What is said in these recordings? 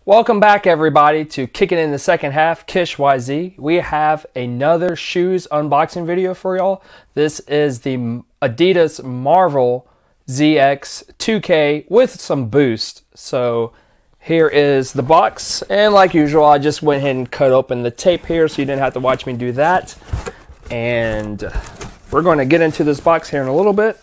Welcome back, everybody, to Kicking in the Second Half, Kish YZ. We have another Shooz unboxing video for y'all. This is the ADIDAS Marvel ZX 2K with some boost. So here is the box, and like usual, I just went ahead and cut open the tape here so you didn't have to watch me do that. And we're going to get into this box here in a little bit.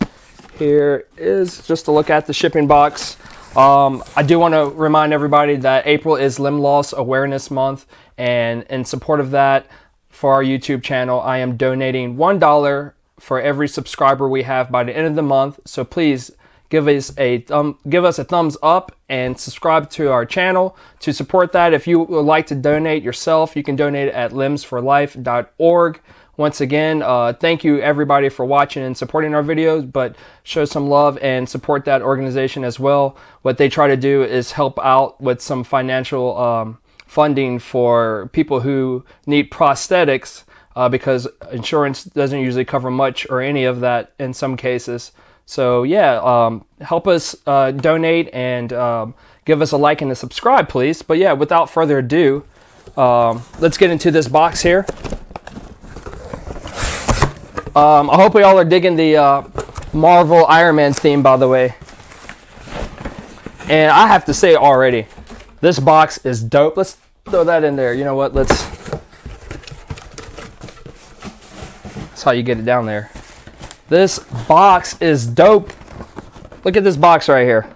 Here is just a look at the shipping box. I do want to remind everybody that April is Limb Loss Awareness Month, and in support of that, for our YouTube channel, I am donating $1 for every subscriber we have by the end of the month. So please give us a thumbs up and subscribe to our channel to support that. If you would like to donate yourself, you can donate at limbsforlife.org. Once again, thank you everybody for watching and supporting our videos, but show some love and support that organization as well. What they try to do is help out with some financial funding for people who need prosthetics because insurance doesn't usually cover much or any of that in some cases. So yeah, help us donate and give us a like and a subscribe, please. But yeah, without further ado, let's get into this box here. I hope y'all are digging the Marvel Iron Man theme, by the way. And I have to say already, this box is dope. Let's throw that in there. You know what? That's how you get it down there. This box is dope. Look at this box right here.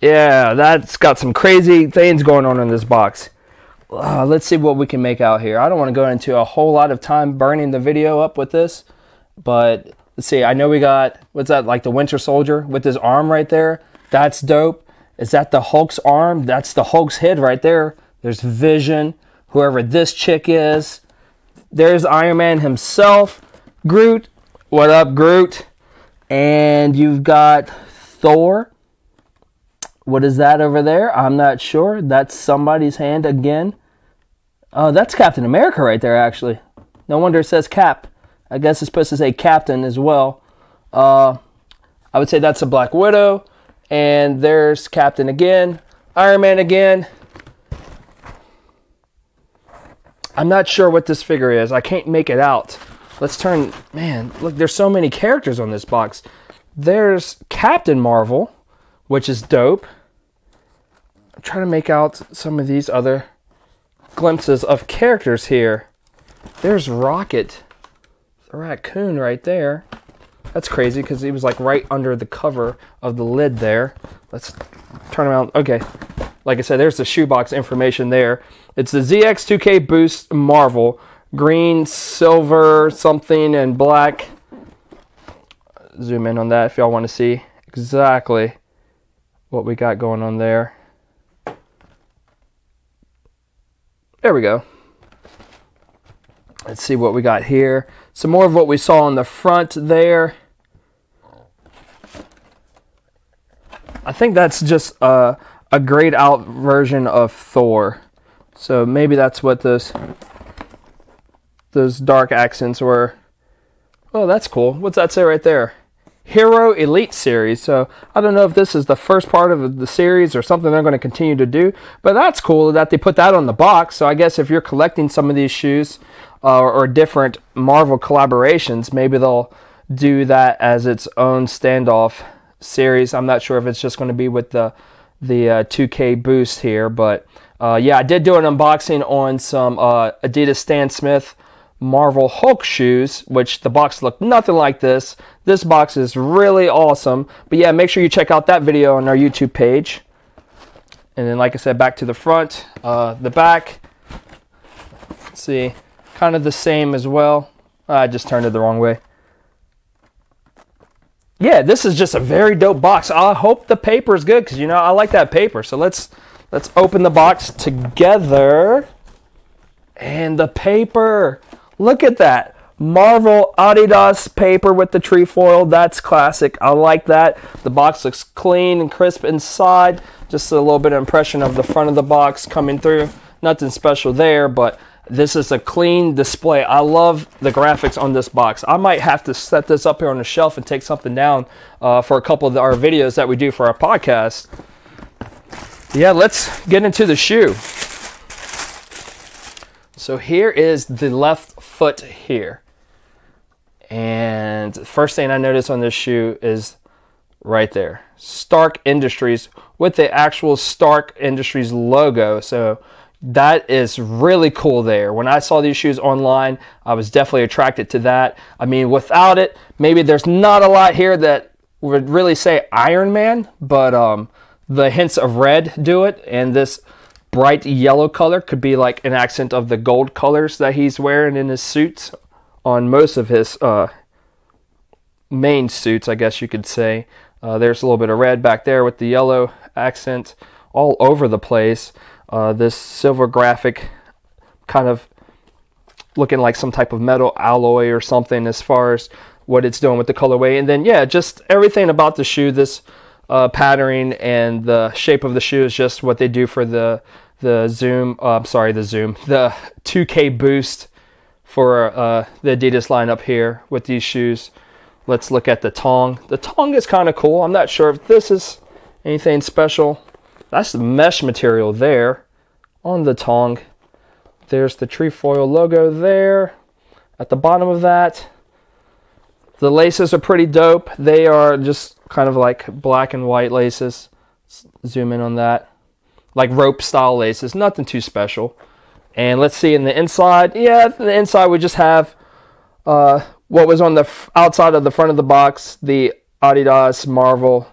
Yeah, that's got some crazy things going on in this box. Let's see what we can make out here. I don't want to go into a whole lot of time burning the video up with this, but let's see. I know we got, what's that, like the Winter Soldier with his arm right there. That's dope. Is that the Hulk's arm? That's the Hulk's head right there. There's Vision, whoever this chick is. There's Iron Man himself. Groot. What up, Groot? And you've got Thor. What is that over there? I'm not sure. That's somebody's hand again. Oh, that's Captain America right there, actually. No wonder it says Cap. I guess it's supposed to say Captain as well. I would say that's a Black Widow. And there's Captain again. Iron Man again. I'm not sure what this figure is. I can't make it out. Let's turn... Man, look, there's so many characters on this box. There's Captain Marvel, which is dope. I'm trying to make out some of these other glimpses of characters here. There's Rocket, the raccoon right there. That's crazy because he was like right under the cover of the lid there. Let's turn around. Okay, like I said, there's the shoebox information there. It's the ZX 2K Boost Marvel, green, silver, something, and black. Zoom in on that if y'all want to see exactly what we got going on there. There we go. Let's see what we got here. Some more of what we saw on the front there. I think that's just a grayed out version of Thor. So maybe that's what those dark accents were. Oh, that's cool. What's that say right there? Hero Elite Series. So I don't know if this is the first part of the series or something they're going to continue to do, but that's cool that they put that on the box. So I guess if you're collecting some of these shoes or different Marvel collaborations, maybe they'll do that as its own standoff series. I'm not sure if it's just going to be with the 2K Boost here, but yeah, I did do an unboxing on some Adidas Stan Smith Marvel Hulk shoes, which the box looked nothing like this. This box is really awesome. But yeah, make sure you check out that video on our YouTube page. And then, like I said, back to the front, the back. Let's see, kind of the same as well. I just turned it the wrong way. Yeah, this is just a very dope box. I hope the paper is good because, you know, I like that paper. So let's open the box together. And the paper. Look at that. Marvel ADIDAS paper with the trefoil. That's classic. I like that. The box looks clean and crisp inside. Just a little bit of impression of the front of the box coming through. Nothing special there, but this is a clean display. I love the graphics on this box. I might have to set this up here on the shelf and take something down for a couple of our videos that we do for our podcast. Yeah, let's get into the shoe. So here is the left foot here. And the first thing I noticed on this shoe is right there, Stark Industries, with the actual Stark Industries logo. So that is really cool there. When I saw these shoes online, I was definitely attracted to that. I mean, without it, maybe there's not a lot here that would really say Iron Man, but the hints of red do it, and this bright yellow color could be like an accent of the gold colors that he's wearing in his suits on most of his main suits, I guess you could say. There's a little bit of red back there with the yellow accent all over the place. This silver graphic kind of looking like some type of metal alloy or something as far as what it's doing with the colorway. And then, yeah, just everything about the shoe, this patterning and the shape of the shoe is just what they do for the 2K boost for the Adidas line up here with these shoes. Let's look at the tongue. The tongue is kind of cool. I'm not sure if this is anything special. That's the mesh material there on the tongue. There's the trefoil logo there at the bottom of that. The laces are pretty dope. They are just kind of like black and white laces. Let's zoom in on that. Like rope style laces, nothing too special. And let's see in the inside. Yeah, in the inside we just have what was on the outside of the front of the box, the ADIDAS Marvel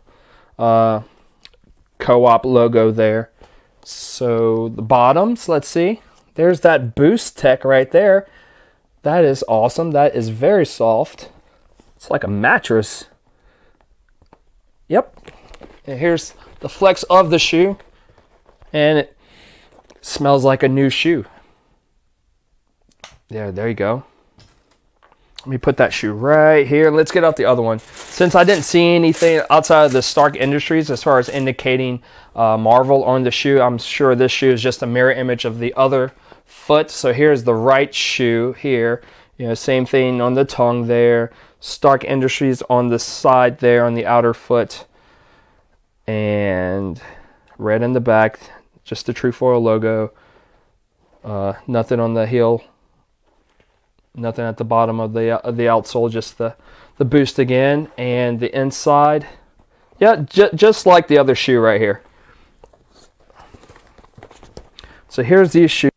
co-op logo there. So the bottoms, let's see. There's that boost tech right there. That is awesome. That is very soft. It's like a mattress. Yep. And here's the flex of the shoe. And it smells like a new shoe. Yeah, there you go. Let me put that shoe right here. Let's get out the other one. Since I didn't see anything outside of the Stark Industries as far as indicating Marvel on the shoe, I'm sure this shoe is just a mirror image of the other foot. So here's the right shoe here. You know, same thing on the tongue there. Stark Industries on the side there on the outer foot. And red in the back. Just the trefoil logo. Nothing on the heel. Nothing at the bottom of the outsole. Just the boost again. And the inside. Yeah, just like the other shoe right here. So here's these shoes.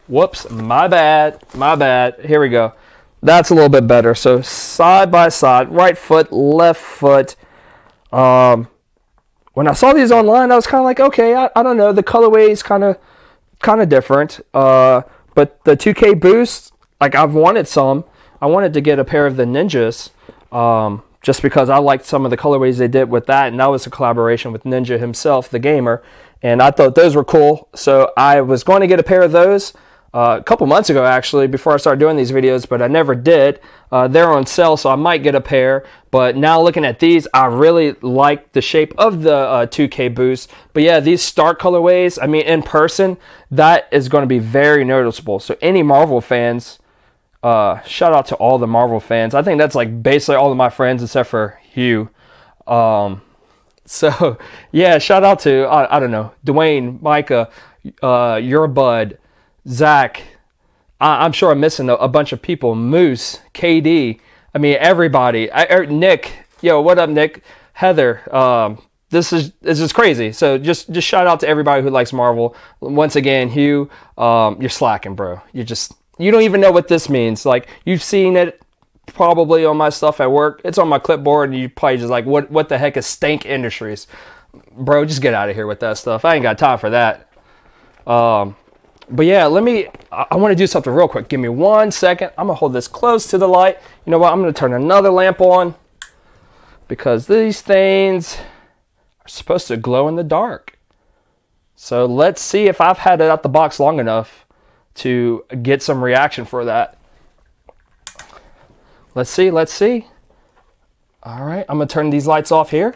Whoops, my bad. My bad. Here we go. That's a little bit better. So side by side. Right foot, left foot. When I saw these online, I was kind of like, okay, I don't know. The colorway is kind of different. But the 2K boost, like I've wanted some. I wanted to get a pair of the Ninjas just because I liked some of the colorways they did with that. And that was a collaboration with Ninja himself, the gamer. And I thought those were cool. So I was going to get a pair of those a couple months ago, actually, before I started doing these videos, but I never did. They're on sale, so I might get a pair. But now looking at these, I really like the shape of the 2K boost. But yeah, these Stark colorways, I mean, in person, that is going to be very noticeable. So any Marvel fans, shout out to all the Marvel fans. I think that's like basically all of my friends except for Hugh. So yeah, shout out to, I don't know, Dwayne, Micah, your bud, Zach. I'm sure I'm missing a bunch of people. Moose, KD. I mean, everybody. Nick. Yo, what up, Nick? Heather. This is crazy. So just shout out to everybody who likes Marvel. Once again, Hugh, you're slacking, bro. You don't even know what this means. Like, you've seen it probably on my stuff at work. It's on my clipboard, and you probably just like, what the heck is Stank Industries? Bro, just get out of here with that stuff. I ain't got time for that. But yeah, I want to do something real quick. Give me 1 second. I'm going to hold this close to the light. You know what? I'm going to turn another lamp on because these things are supposed to glow in the dark. So let's see if I've had it out the box long enough to get some reaction for that. Let's see. All right, I'm going to turn these lights off here.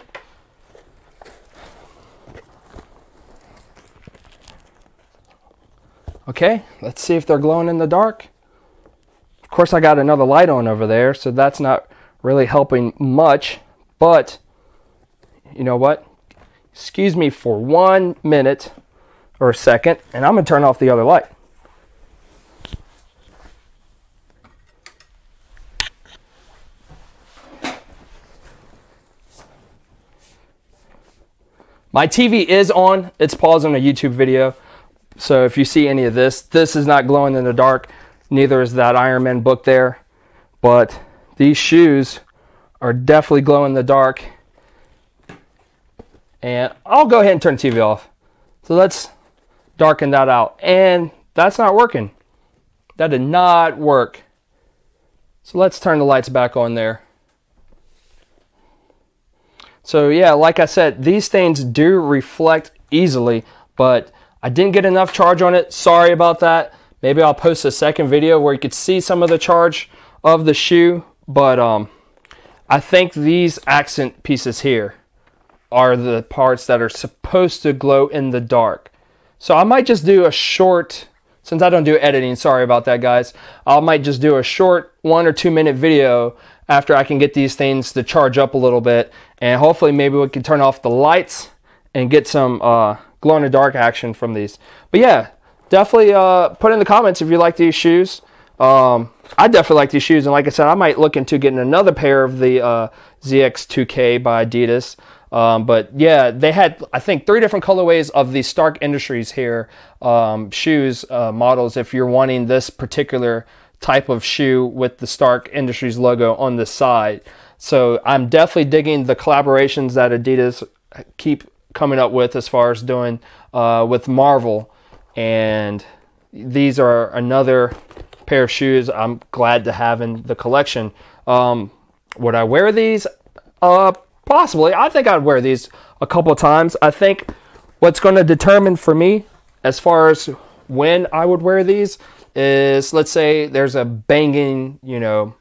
Okay, let's see if they're glowing in the dark. Of course, I got another light on over there, so that's not really helping much. But, you know what? excuse me for 1 minute or a second, and I'm going to turn off the other light. My TV is on. It's pausing a YouTube video. So if you see any of this, this is not glowing in the dark. Neither is that Iron Man book there. But these shoes are definitely glow in the dark. And I'll go ahead and turn the TV off. So let's darken that out. And that's not working. That did not work. So let's turn the lights back on there. So yeah, like I said, these things do reflect easily, but I didn't get enough charge on it. Sorry about that. Maybe I'll post a second video where you could see some of the charge of the shoe, but I think these accent pieces here are the parts that are supposed to glow in the dark. So I might just do a short, since I don't do editing, sorry about that guys, I might just do a short 1 or 2 minute video after I can get these things to charge up a little bit, and hopefully maybe we can turn off the lights and get some glow in the dark action from these. But yeah, definitely put in the comments if you like these shoes. I definitely like these shoes, and like I said, I might look into getting another pair of the ZX2K by Adidas. But yeah, they had, I think, 3 different colorways of the Stark Industries here shoes models if you're wanting this particular type of shoe with the Stark Industries logo on the side. So I'm definitely digging the collaborations that Adidas keep coming up with as far as doing with Marvel, and these are another pair of shoes I'm glad to have in the collection. Would I wear these? Possibly. I think I'd wear these a couple of times. I think what's going to determine for me as far as when I would wear these is, let's say there's a banging, you know,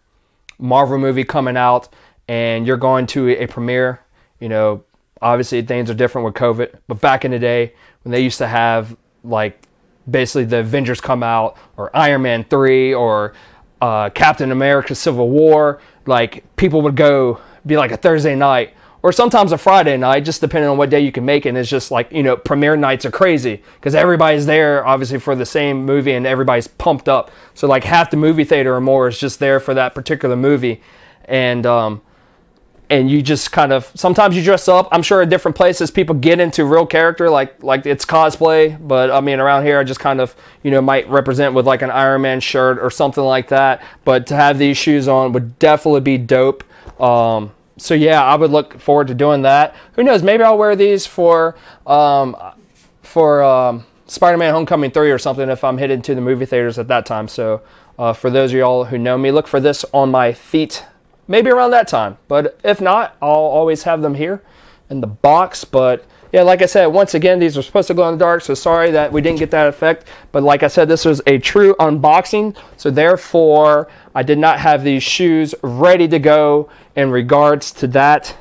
Marvel movie coming out and you're going to a premiere. You know, obviously things are different with COVID, but back in the day when they used to have like basically the Avengers come out, or Iron Man 3, or Captain America Civil War, like people would go, be like a Thursday night or sometimes a Friday night, just depending on what day you can make it. And it's just like, you know, premiere nights are crazy because everybody's there obviously for the same movie and everybody's pumped up. So like half the movie theater or more is just there for that particular movie. And you just kind of, sometimes you dress up. I'm sure at different places people get into real character, like it's cosplay. But I mean, around here I just kind of, you know, might represent with like an Iron Man shirt or something like that. But to have these shoes on would definitely be dope. So yeah, I would look forward to doing that. Who knows? Maybe I'll wear these for Spider-Man Homecoming 3 or something if I'm headed to the movie theaters at that time. So for those of y'all who know me, look for this on my feet maybe around that time. But if not, I'll always have them here in the box. But yeah, like I said, once again, these are supposed to glow in the dark, so sorry that we didn't get that effect. But like I said, this was a true unboxing, so therefore I did not have these shoes ready to go in regards to that.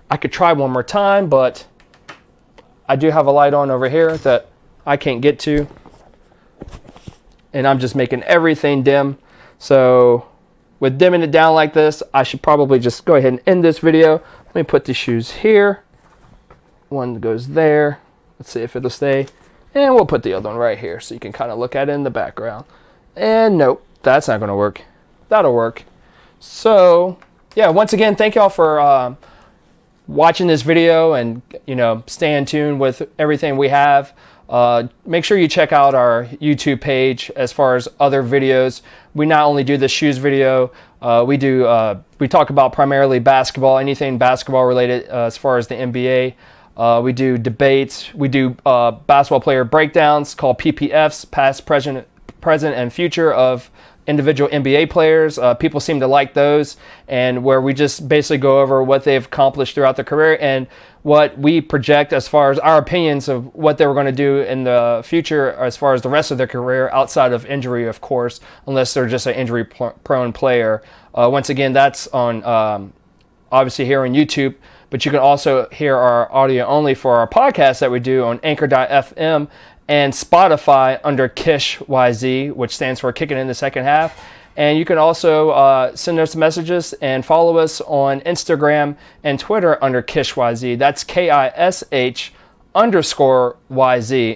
I could try one more time, but I do have a light on over here that I can't get to, and I'm just making everything dim. So with dimming it down like this, I should probably just go ahead and end this video. Let me put the shoes here. One goes there. Let's see if it'll stay. And we'll put the other one right here so you can kind of look at it in the background. And nope, that's not going to work. That'll work. So yeah, once again, thank y'all for watching this video and, you know, staying tuned with everything we have. Make sure you check out our YouTube page as far as other videos. We not only do the shoes video, we talk about primarily basketball, anything basketball related as far as the NBA. We do debates. We do basketball player breakdowns called PPFs, past, present, and future of individual NBA players. People seem to like those, and where we just basically go over what they've accomplished throughout their career and what we project as far as our opinions of what they were going to do in the future as far as the rest of their career outside of injury, of course, unless they're just an injury-prone player. Once again, that's on obviously here on YouTube, but you can also hear our audio only for our podcast that we do on Anchor.fm and Spotify under Kish YZ, which stands for Kicking in the Second Half. And you can also send us messages and follow us on Instagram and Twitter under KishYZ. That's KISH_YZ.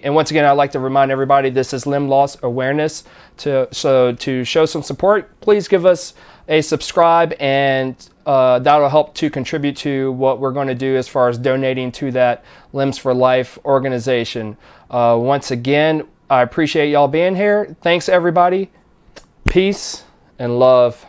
And once again, I'd like to remind everybody this is limb loss awareness. So to show some support, please give us a subscribe, and that'll help to contribute to what we're going to do as far as donating to that Limbs for Life organization. Once again, I appreciate y'all being here. Thanks, everybody. Peace and love.